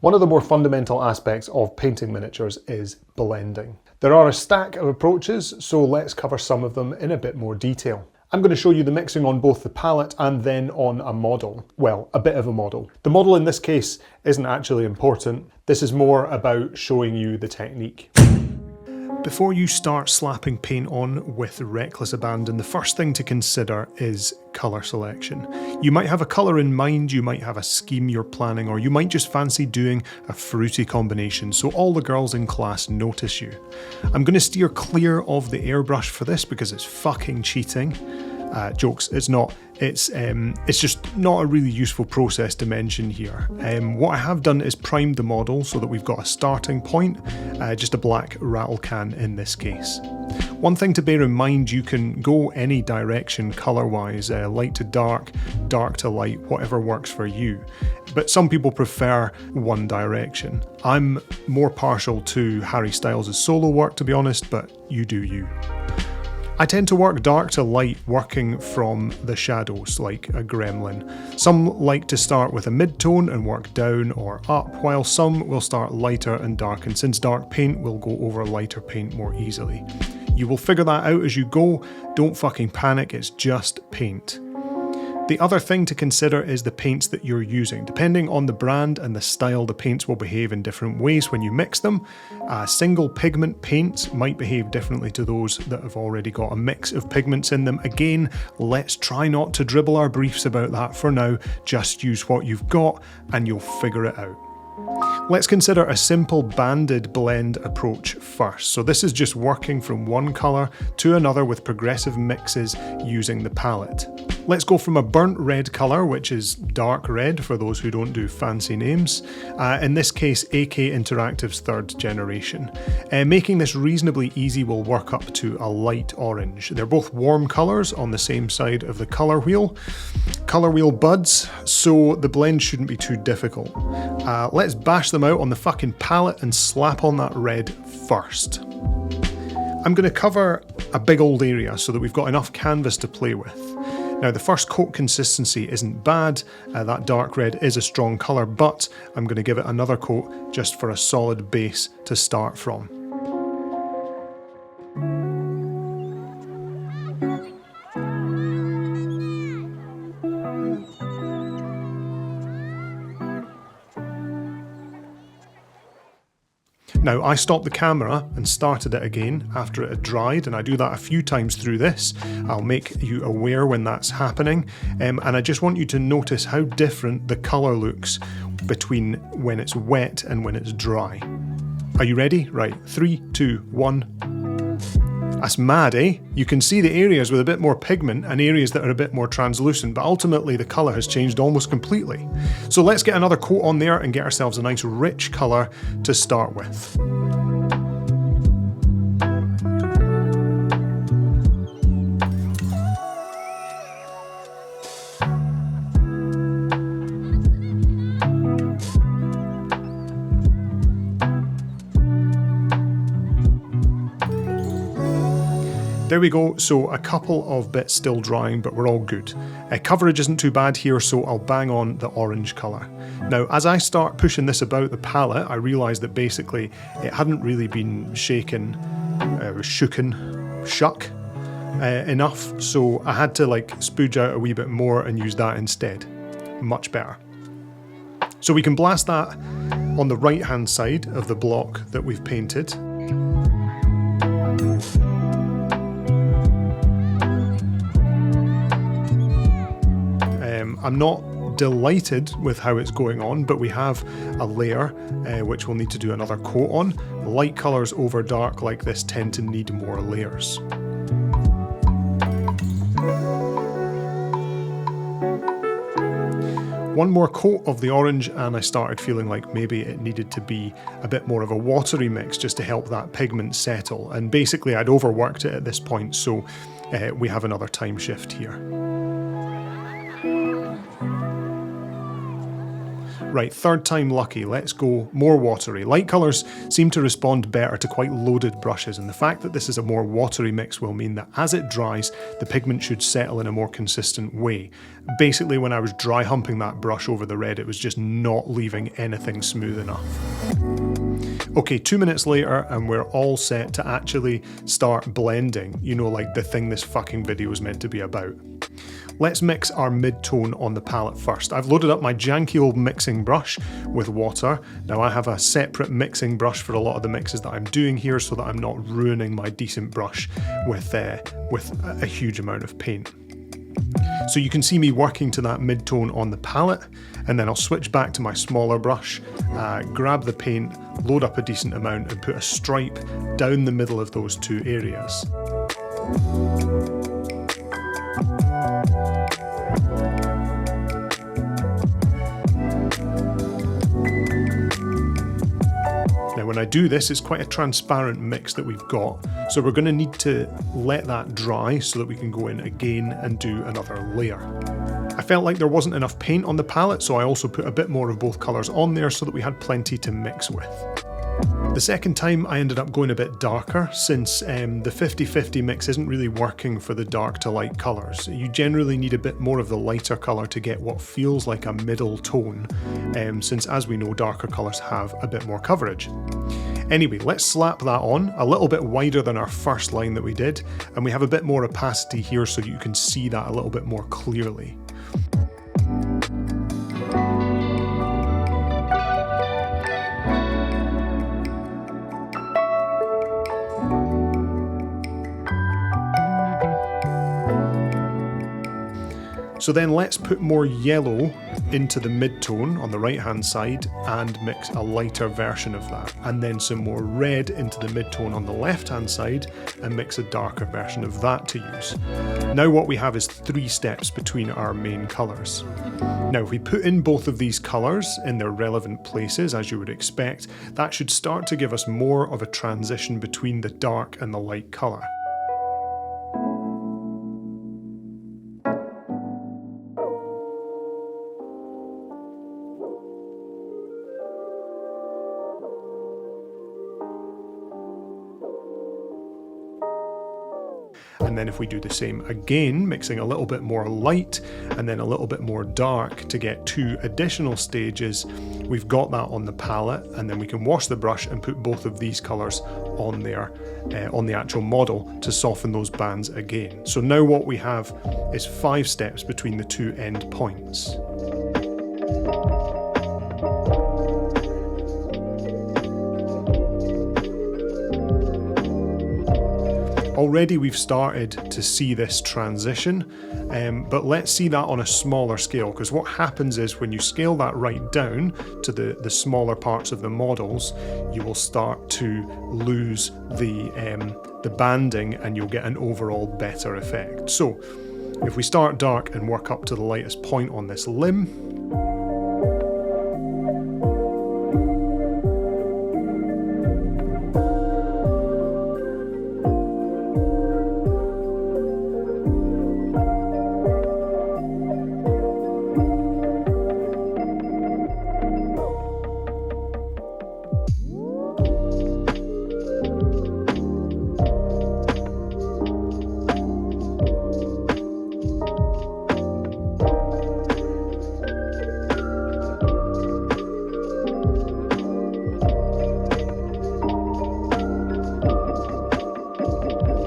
One of the more fundamental aspects of painting miniatures is blending. There are a stack of approaches, so let's cover some of them in a bit more detail. I'm going to show you the mixing on both the palette and then on a model. Well, a bit of a model. The model in this case isn't actually important. This is more about showing you the technique. Before you start slapping paint on with reckless abandon, the first thing to consider is colour selection. You might have a colour in mind, you might have a scheme you're planning, or you might just fancy doing a fruity combination so all the girls in class notice you. I'm going to steer clear of the airbrush for this because it's fucking cheating. Jokes, it's not. It's just not a really useful process to mention here. What I have done is primed the model so that we've got a starting point, just a black rattle can in this case. One thing to bear in mind, you can go any direction colour-wise, light to dark, dark to light, whatever works for you. But some people prefer one direction. I'm more partial to Harry Styles' solo work, to be honest, but you do you. I tend to work dark to light, working from the shadows like a gremlin. Some like to start with a mid-tone and work down or up, while some will start lighter and darken, since dark paint will go over lighter paint more easily. You will figure that out as you go, don't fucking panic, it's just paint. The other thing to consider is the paints that you're using. Depending on the brand and the style, the paints will behave in different ways when you mix them. Single pigment paints might behave differently to those that have already got a mix of pigments in them. Again, let's try not to dribble our briefs about that for now. Just use what you've got and you'll figure it out. Let's consider a simple banded blend approach first. So this is just working from one colour to another with progressive mixes using the palette. Let's go from a burnt red colour, which is dark red for those who don't do fancy names. In this case, AK Interactive's 3rd generation. Making this reasonably easy will work up to a light orange. They're both warm colours on the same side of the colour wheel. Colour wheel buds, so the blend shouldn't be too difficult. Let's bash them out on the fucking palette and slap on that red first. I'm going to cover a big old area so that we've got enough canvas to play with. Now the first coat consistency isn't bad, that dark red is a strong colour, but I'm going to give it another coat just for a solid base to start from. Now I stopped the camera and started it again after it had dried, and I do that a few times through this. I'll make you aware when that's happening, and I just want you to notice how different the colour looks between when it's wet and when it's dry. Are you ready? Right, 3, 2, 1. That's mad, eh? You can see the areas with a bit more pigment and areas that are a bit more translucent, but ultimately the colour has changed almost completely. So let's get another coat on there and get ourselves a nice rich colour to start with. There we go, so a couple of bits still drying, but we're all good. Coverage isn't too bad here, so I'll bang on the orange colour. Now, as I start pushing this about the palette, I realise that basically it hadn't really been shook enough, so I had to spooge out a wee bit more and use that instead. Much better. So we can blast that on the right hand side of the block that we've painted. I'm not delighted with how it's going on, but we have a layer which we'll need to do another coat on. Light colours over dark like this tend to need more layers. One more coat of the orange and I started feeling like maybe it needed to be a bit more of a watery mix just to help that pigment settle, and basically I'd overworked it at this point, so we have another time shift here. Right, third time lucky, let's go more watery. Light colours seem to respond better to quite loaded brushes, and the fact that this is a more watery mix will mean that as it dries, the pigment should settle in a more consistent way. Basically, when I was dry humping that brush over the red, it was just not leaving anything smooth enough. Okay, 2 minutes later, and we're all set to actually start blending, you know, like the thing this fucking video is meant to be about. Let's mix our mid-tone on the palette first. I've loaded up my janky old mixing brush with water. Now I have a separate mixing brush for a lot of the mixes that I'm doing here so that I'm not ruining my decent brush with a huge amount of paint. So you can see me working to that mid-tone on the palette, and then I'll switch back to my smaller brush, grab the paint, load up a decent amount and put a stripe down the middle of those two areas. Now when I do this, it's quite a transparent mix that we've got, so we're going to need to let that dry so that we can go in again and do another layer. I felt like there wasn't enough paint on the palette, so I also put a bit more of both colours on there so that we had plenty to mix with. The second time I ended up going a bit darker, since the 50-50 mix isn't really working for the dark to light colours. You generally need a bit more of the lighter colour to get what feels like a middle tone, since as we know darker colours have a bit more coverage. Anyway, let's slap that on, a little bit wider than our first line that we did, and we have a bit more opacity here so you can see that a little bit more clearly. So then let's put more yellow into the mid-tone on the right hand side and mix a lighter version of that, and then some more red into the mid-tone on the left hand side and mix a darker version of that to use. Now what we have is 3 steps between our main colours. Now if we put in both of these colours in their relevant places, as you would expect, that should start to give us more of a transition between the dark and the light colour. And then if we do the same again, mixing a little bit more light and then a little bit more dark to get 2 additional stages, we've got that on the palette, and then we can wash the brush and put both of these colours on there, on the actual model to soften those bands again. So now what we have is 5 steps between the 2 end points. Already we've started to see this transition, but let's see that on a smaller scale, because what happens is when you scale that right down to the smaller parts of the models, you will start to lose the banding and you'll get an overall better effect. So if we start dark and work up to the lightest point on this limb,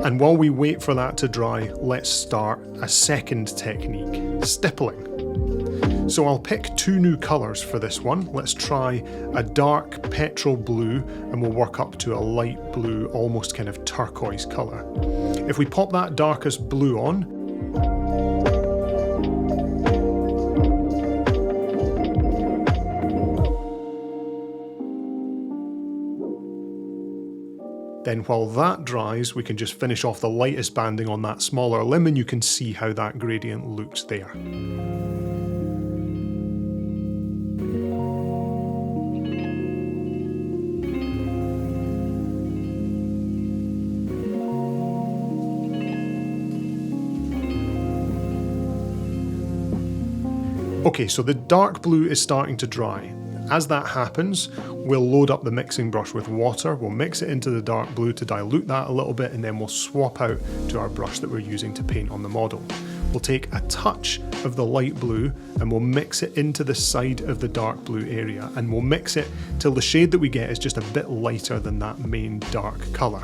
and while we wait for that to dry, let's start a second technique, stippling. So I'll pick 2 new colours for this one. Let's try a dark petrol blue and we'll work up to a light blue, almost kind of turquoise colour. If we pop that darkest blue on, then while that dries, we can just finish off the lightest banding on that smaller limb and you can see how that gradient looks there. Okay, so the dark blue is starting to dry. As that happens, we'll load up the mixing brush with water, we'll mix it into the dark blue to dilute that a little bit, and then we'll swap out to our brush that we're using to paint on the model. We'll take a touch of the light blue and we'll mix it into the side of the dark blue area, and we'll mix it till the shade that we get is just a bit lighter than that main dark colour.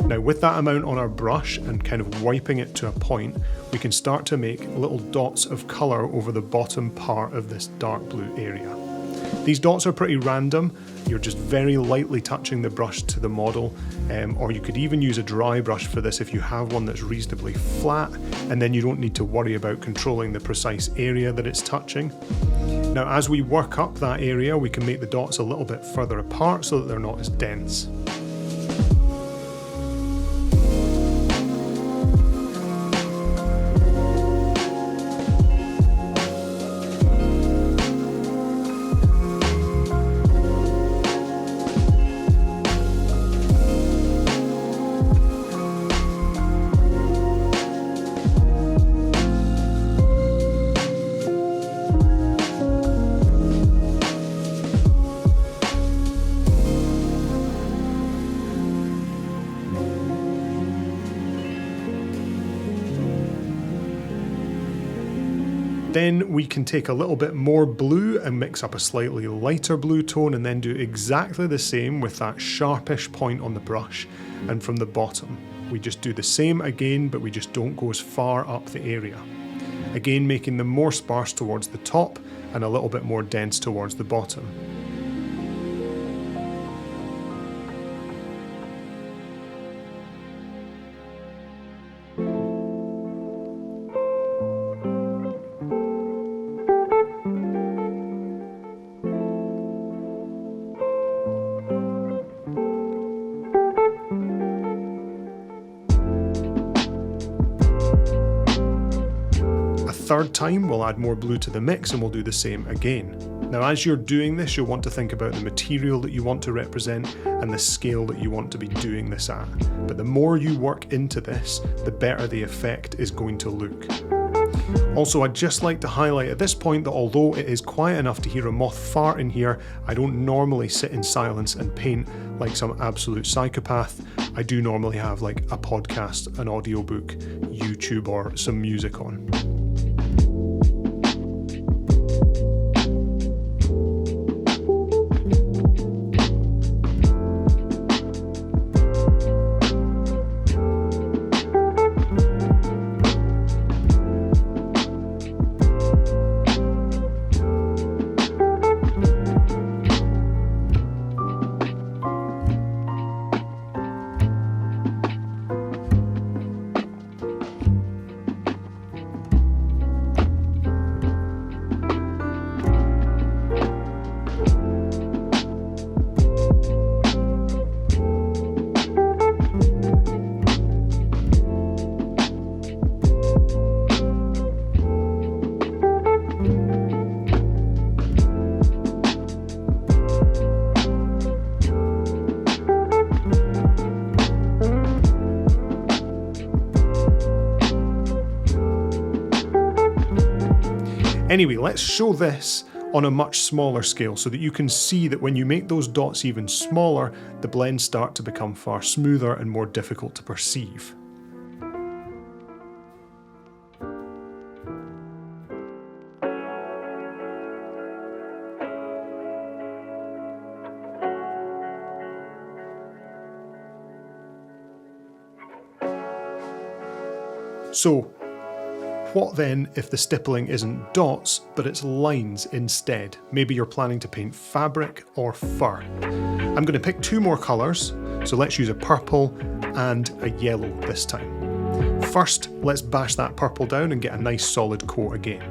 Now with that amount on our brush and kind of wiping it to a point, we can start to make little dots of colour over the bottom part of this dark blue area. These dots are pretty random. You're just very lightly touching the brush to the model, or you could even use a dry brush for this if you have one that's reasonably flat, and then you don't need to worry about controlling the precise area that it's touching. Now as we work up that area, we can make the dots a little bit further apart so that they're not as dense. Then we can take a little bit more blue and mix up a slightly lighter blue tone, and then do exactly the same with that sharpish point on the brush. And from the bottom, we just do the same again, but we just don't go as far up the area. Again, making them more sparse towards the top and a little bit more dense towards the bottom. Third time, we'll add more blue to the mix and we'll do the same again. Now as you're doing this, you'll want to think about the material that you want to represent and the scale that you want to be doing this at. But the more you work into this, the better the effect is going to look. Also, I'd just like to highlight at this point that although it is quiet enough to hear a moth fart in here, I don't normally sit in silence and paint like some absolute psychopath. I do normally have like a podcast, an audiobook, YouTube, or some music on. Anyway, let's show this on a much smaller scale so that you can see that when you make those dots even smaller, the blends start to become far smoother and more difficult to perceive. So, what then if the stippling isn't dots, but it's lines instead? Maybe you're planning to paint fabric or fur. I'm going to pick two more colours, so let's use a purple and a yellow this time. First, let's bash that purple down and get a nice solid coat again.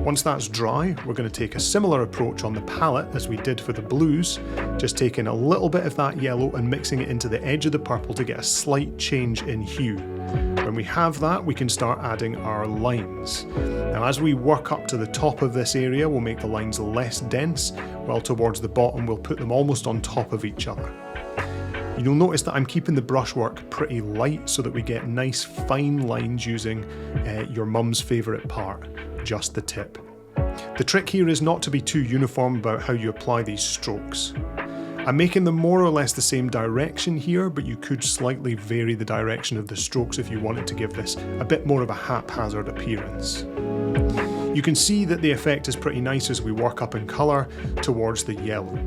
Once that's dry, we're going to take a similar approach on the palette as we did for the blues, just taking a little bit of that yellow and mixing it into the edge of the purple to get a slight change in hue. When we have that, we can start adding our lines. Now as we work up to the top of this area, we'll make the lines less dense, while towards the bottom we'll put them almost on top of each other. You'll notice that I'm keeping the brushwork pretty light so that we get nice fine lines using your mum's favourite part, just the tip. The trick here is not to be too uniform about how you apply these strokes. I'm making them more or less the same direction here, but you could slightly vary the direction of the strokes if you wanted to give this a bit more of a haphazard appearance. You can see that the effect is pretty nice as we work up in colour towards the yellow.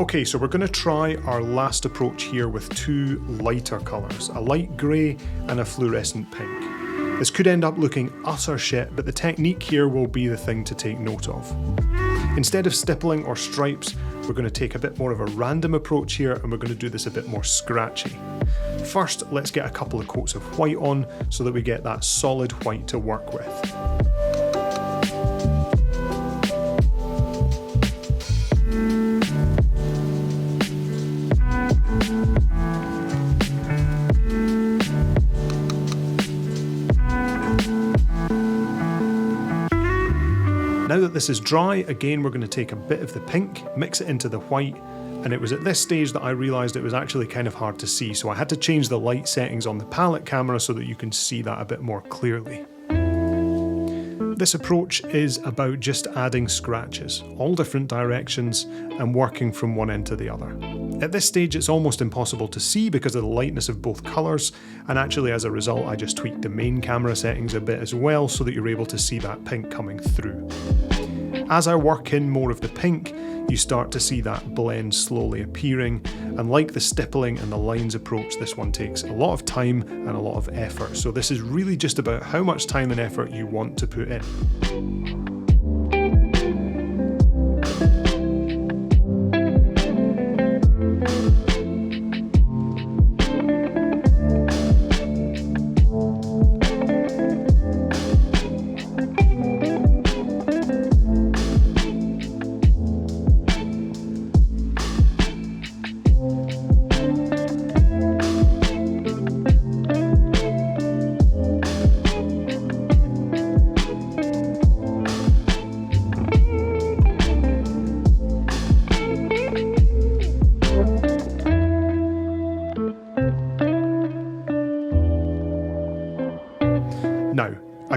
Okay, so we're going to try our last approach here with two lighter colours, a light grey and a fluorescent pink. This could end up looking utter shit, but the technique here will be the thing to take note of. Instead of stippling or stripes, we're going to take a bit more of a random approach here, and we're going to do this a bit more scratchy. First, let's get a couple of coats of white on so that we get that solid white to work with. Now that this is dry, again we're going to take a bit of the pink, mix it into the white, and it was at this stage that I realised it was actually kind of hard to see, so I had to change the light settings on the palette camera so that you can see that a bit more clearly. This approach is about just adding scratches, all different directions, and working from one end to the other. At this stage it's almost impossible to see because of the lightness of both colours, and actually as a result I just tweaked the main camera settings a bit as well so that you're able to see that pink coming through. As I work in more of the pink, you start to see that blend slowly appearing, and like the stippling and the lines approach, this one takes a lot of time and a lot of effort, so this is really just about how much time and effort you want to put in.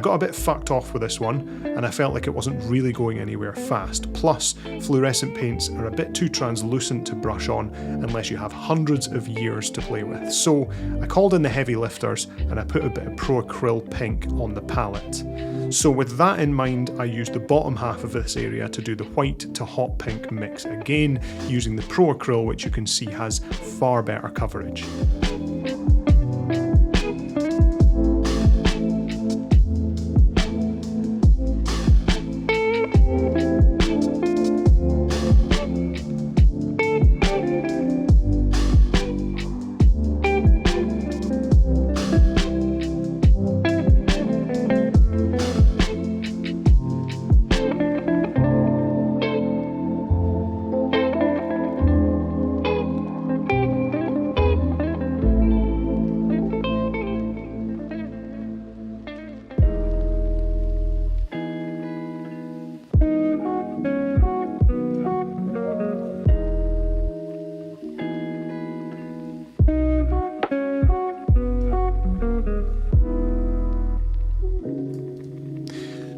got a bit fucked off with this one, and I felt like it wasn't really going anywhere fast. Plus, fluorescent paints are a bit too translucent to brush on unless you have hundreds of years to play with. So I called in the heavy lifters and I put a bit of Pro Acryl pink on the palette. So with that in mind, I used the bottom half of this area to do the white to hot pink mix again, using the Pro Acryl, which you can see has far better coverage.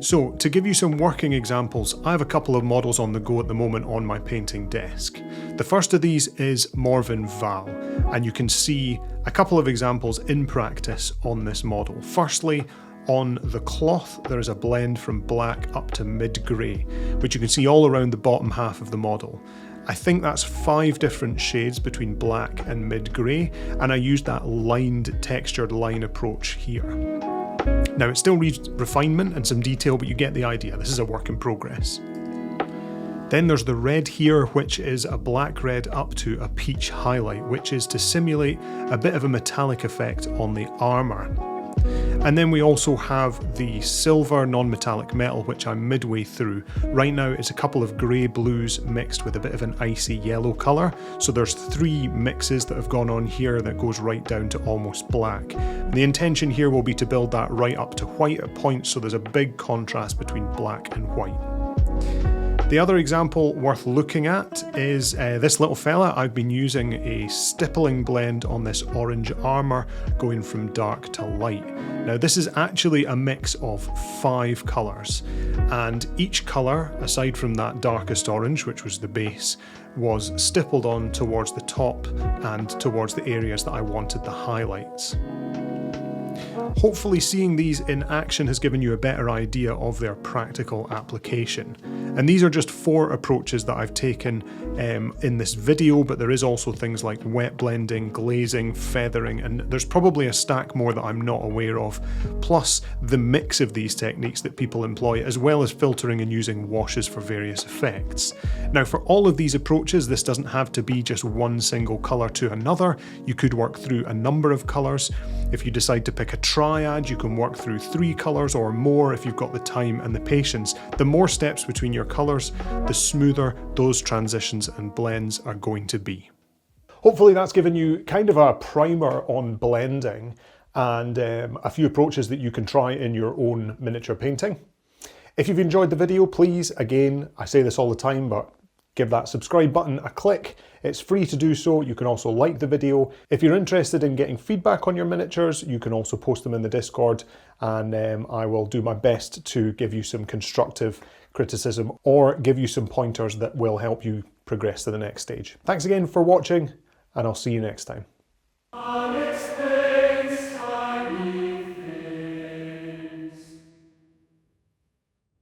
So, to give you some working examples, I have a couple of models on the go at the moment on my painting desk. The first of these is Morven Val, and you can see a couple of examples in practice on this model. Firstly, on the cloth, there is a blend from black up to mid-grey, which you can see all around the bottom half of the model. I think that's 5 different shades between black and mid-grey, and I used that lined, textured line approach here. Now it still needs refinement and some detail, but you get the idea. This is a work in progress. Then there's the red here, which is a black red up to a peach highlight, which is to simulate a bit of a metallic effect on the armour. And then we also have the silver non-metallic metal, which I'm midway through. Right now it's a couple of grey blues mixed with a bit of an icy yellow colour. So there's 3 mixes that have gone on here that goes right down to almost black. And the intention here will be to build that right up to white at points, so there's a big contrast between black and white. The other example worth looking at is this little fella. I've been using a stippling blend on this orange armour, going from dark to light. Now this is actually a mix of 5 colours, and each colour, aside from that darkest orange, which was the base, was stippled on towards the top and towards the areas that I wanted the highlights. Hopefully seeing these in action has given you a better idea of their practical application. And these are just 4 approaches that I've taken in this video, but there is also things like wet blending, glazing, feathering, and there's probably a stack more that I'm not aware of, plus the mix of these techniques that people employ, as well as filtering and using washes for various effects. Now for all of these approaches, this doesn't have to be just one single colour to another. You could work through a number of colours. If you decide to pick a triad, you can work through 3 colours or more if you've got the time and the patience. The more steps between your colours, the smoother those transitions and blends are going to be. Hopefully that's given you kind of a primer on blending and a few approaches that you can try in your own miniature painting. If you've enjoyed the video, please, again, I say this all the time, but give that subscribe button a click. It's free to do so. You can also like the video. If you're interested in getting feedback on your miniatures, you can also post them in the Discord, and I will do my best to give you some constructive criticism or give you some pointers that will help you progress to the next stage. Thanks again for watching, and I'll see you next time.